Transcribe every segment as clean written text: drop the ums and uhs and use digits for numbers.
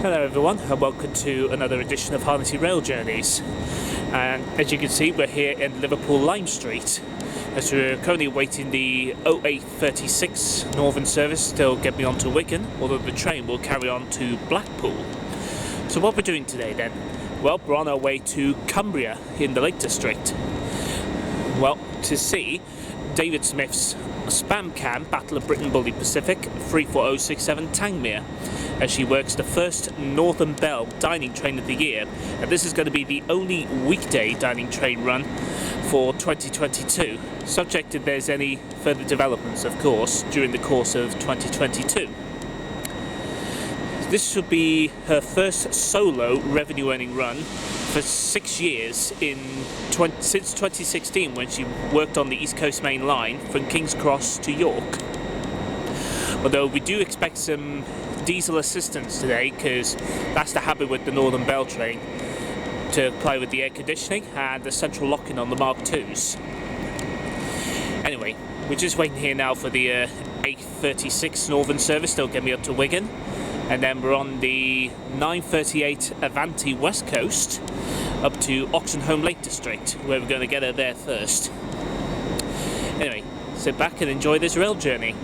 Hello everyone and welcome to another edition of Harnetty Rail Journeys, and as you can see we're here in Liverpool Lime Street as we're currently awaiting the 0836 Northern service to get me on to Wigan, although the train will carry on to Blackpool. So what we're doing today then? Well, we're on our way to Cumbria in the Lake District. Well, to see David Smith's Spam Can Battle of Britain Bully Pacific 34067 Tangmere, as she works the first Northern Belle dining train of the year, and this is going to be the only weekday dining train run for 2022, subject if there's any further developments, of course, during the course of 2022. This should be her first solo revenue-earning run for 6 years since 2016, when she worked on the East Coast Main Line from King's Cross to York. Although we do expect some diesel assistance today, because that's the habit with the Northern Belle train, to play with the air conditioning and the central locking on the Mark IIs. Anyway, we're just waiting here now for the 836 Northern service. They'll get me up to Wigan, and then we're on the 938 Avanti West Coast up to Oxenholme Lake District, where we're going to get her there first. Anyway, sit back and enjoy this rail journey.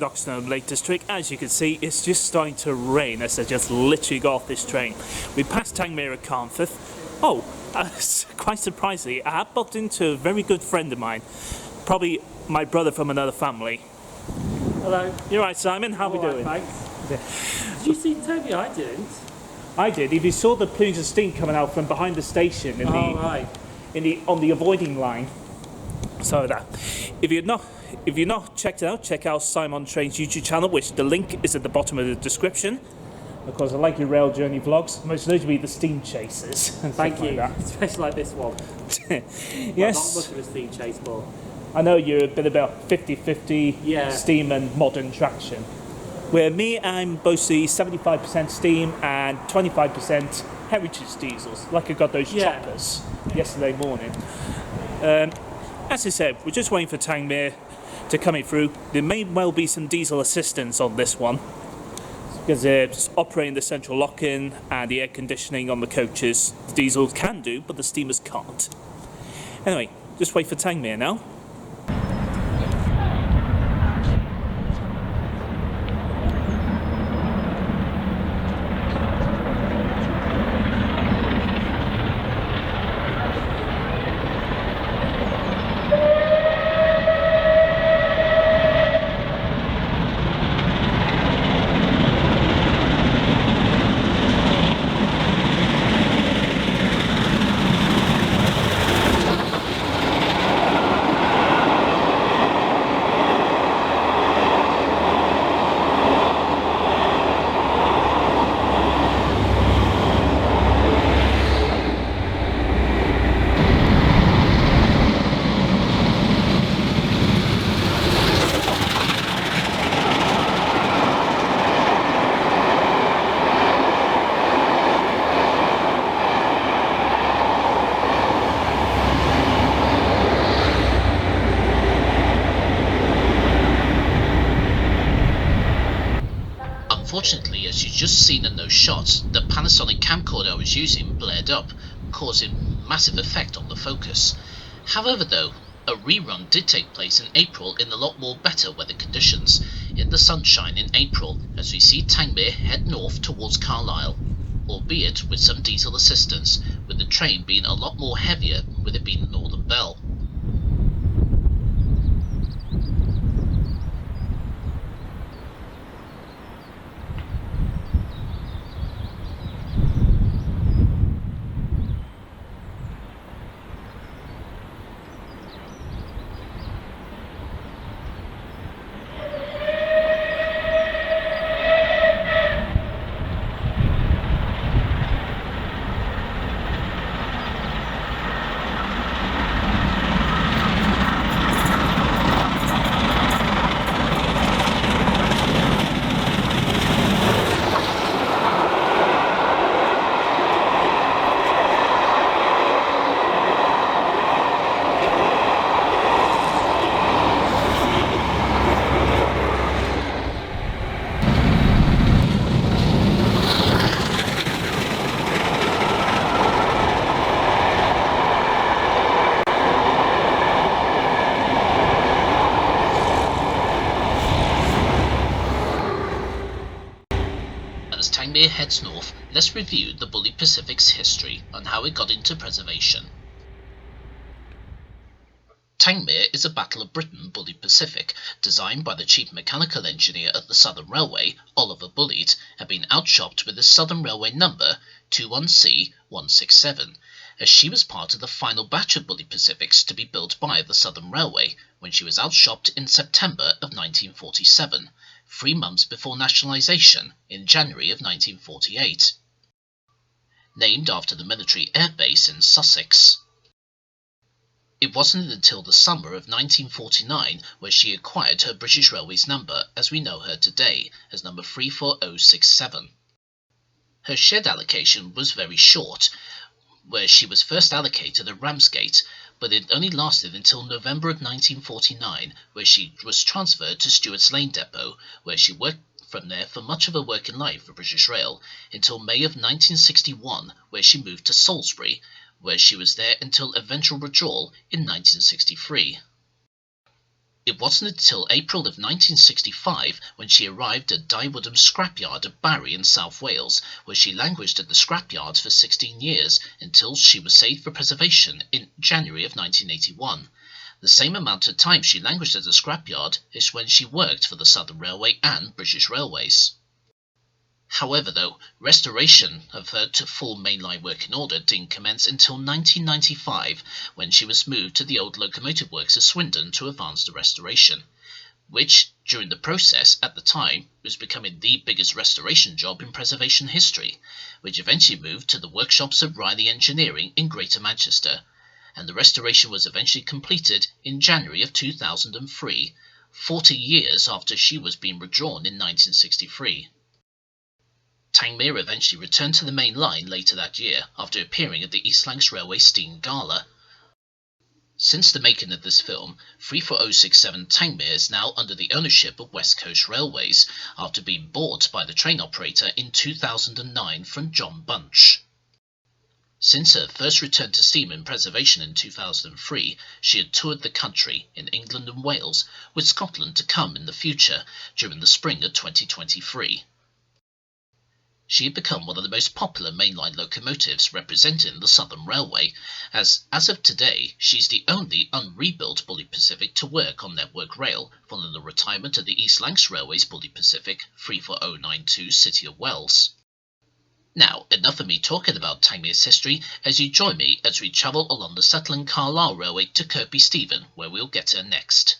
Oxenholme Lake District. As you can see, it's just starting to rain as I just literally got off this train. We passed Tangmere at Carnforth. Oh, quite surprisingly, I have bumped into a very good friend of mine, probably my brother from another family. Hello. You're right, Simon. How are we doing? Thanks. Did you see Toby? I didn't. I did. If you saw the plumes of steam coming out from behind the station in on the avoiding line. So that. If you're not checked it out, check out Simon Train's YouTube channel, which the link is at the bottom of the description. Of course, I like your rail journey vlogs, most notably the steam chases. Thank you, especially like this one. Yes. Well, not much of a steam chase, but I know you're a bit about 50-50 Yeah. steam and modern traction. Where me, I'm mostly 75% steam and 25% heritage diesels, like I got those Yeah. choppers yesterday morning. As I said, we're just waiting for Tangmere to come in through. There may well be some diesel assistance on this one, because they're just operating the central lock-in and the air conditioning on the coaches. The diesels can do, but the steamers can't. Anyway, just wait for Tangmere now. Unfortunately, as you've just seen in those shots, the Panasonic camcorder I was using blared up, causing massive effect on the focus. However though, a rerun did take place in April in a lot more better weather conditions, in the sunshine in April, as we see Tangmere head north towards Carlisle, albeit with some diesel assistance, with the train being a lot more heavier with it being Northern Belle. As Tangmere heads north, let's review the Bully Pacific's history and how it got into preservation. Tangmere is a Battle of Britain Bully Pacific, designed by the Chief Mechanical Engineer at the Southern Railway, Oliver Bulleid, and been outshopped with the Southern Railway number 21C167, as she was part of the final batch of Bully Pacifics to be built by the Southern Railway, when she was outshopped in September of 1947, 3 months before nationalisation in January of 1948. Named after the military air base in Sussex. It wasn't until the summer of 1949 where she acquired her British Railways number as we know her today, as number 34067. Her shed allocation was very short, where she was first allocated at Ramsgate, but it only lasted until November of 1949, where she was transferred to Stewart's Lane Depot, where she worked from there for much of her working life for British Rail, until May of 1961, where she moved to Salisbury, where she was there until eventual withdrawal in 1963. It wasn't until April of 1965 when she arrived at Daiwoodham Scrapyard at Barry in South Wales, where she languished at the scrapyard for 16 years until she was saved for preservation in January of 1981. The same amount of time she languished at the scrapyard is when she worked for the Southern Railway and British Railways. However though, restoration of her to full mainline working order didn't commence until 1995, when she was moved to the old locomotive works of Swindon to advance the restoration, which, during the process at the time, was becoming the biggest restoration job in preservation history, which eventually moved to the workshops of Riley Engineering in Greater Manchester, and the restoration was eventually completed in January of 2003, 40 years after she was being withdrawn in 1963. Tangmere eventually returned to the main line later that year after appearing at the East Lancs Railway Steam Gala. Since the making of this film, 34067 Tangmere is now under the ownership of West Coast Railways after being bought by the train operator in 2009 from John Bunch. Since her first return to steam and preservation in 2003, she had toured the country in England and Wales, with Scotland to come in the future during the spring of 2023. She had become one of the most popular mainline locomotives representing the Southern Railway, as of today, she's the only unrebuilt Bully Pacific to work on Network Rail following the retirement of the East Lancs Railway's Bully Pacific 34092 City of Wells. Now, enough of me talking about Tangmere's history, as you join me as we travel along the Settle Carlisle Railway to Kirby Stephen, where we'll get her next.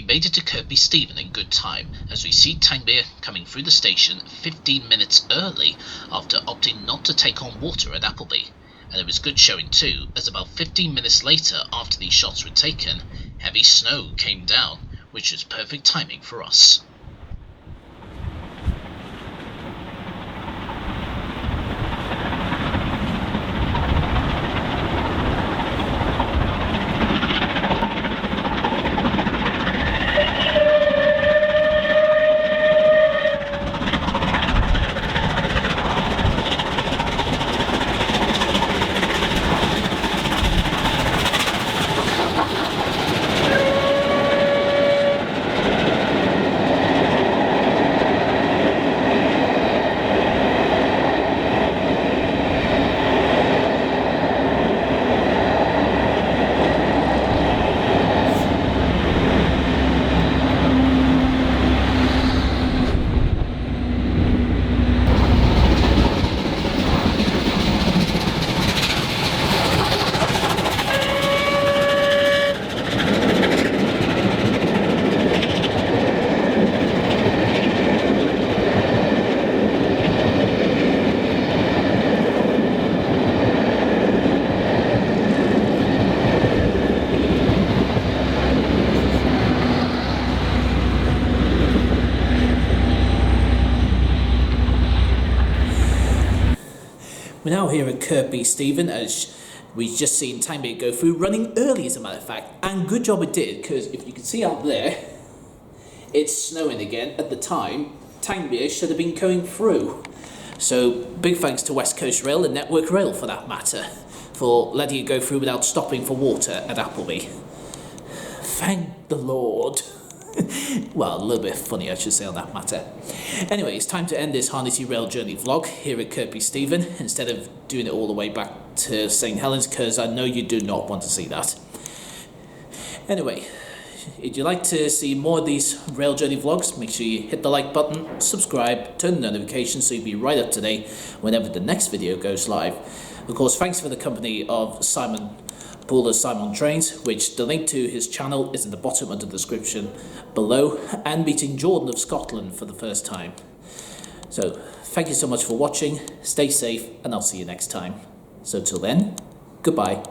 Made it to Kirby Stephen in good time, as we see Tangmere coming through the station 15 minutes early after opting not to take on water at Appleby. And it was good showing too, as about 15 minutes later after these shots were taken, heavy snow came down, which was perfect timing for us. We're now here at Kirby Stephen, as we've just seen Tangmere go through, running early as a matter of fact, and good job it did, because if you can see out there, it's snowing again. At the time, Tangmere should have been going through. So big thanks to West Coast Rail and Network Rail for that matter, for letting it go through without stopping for water at Appleby. Thank the Lord. Well, a little bit funny I should say on that matter. Anyway, it's time to end this Harnetty Rail Journey vlog here at Kirby Stephen, instead of doing it all the way back to St Helens, because I know you do not want to see that. Anyway, if you'd like to see more of these rail journey vlogs, make sure you hit the like button, subscribe, turn the notifications so you'll be right up to date whenever the next video goes live. Of course, thanks for the company of Simon Simon Trains, which the link to his channel is in the bottom of the description below, and meeting Jordan of Scotland for the first time. So thank you so much for watching, stay safe, and I'll see you next time. So till then, goodbye.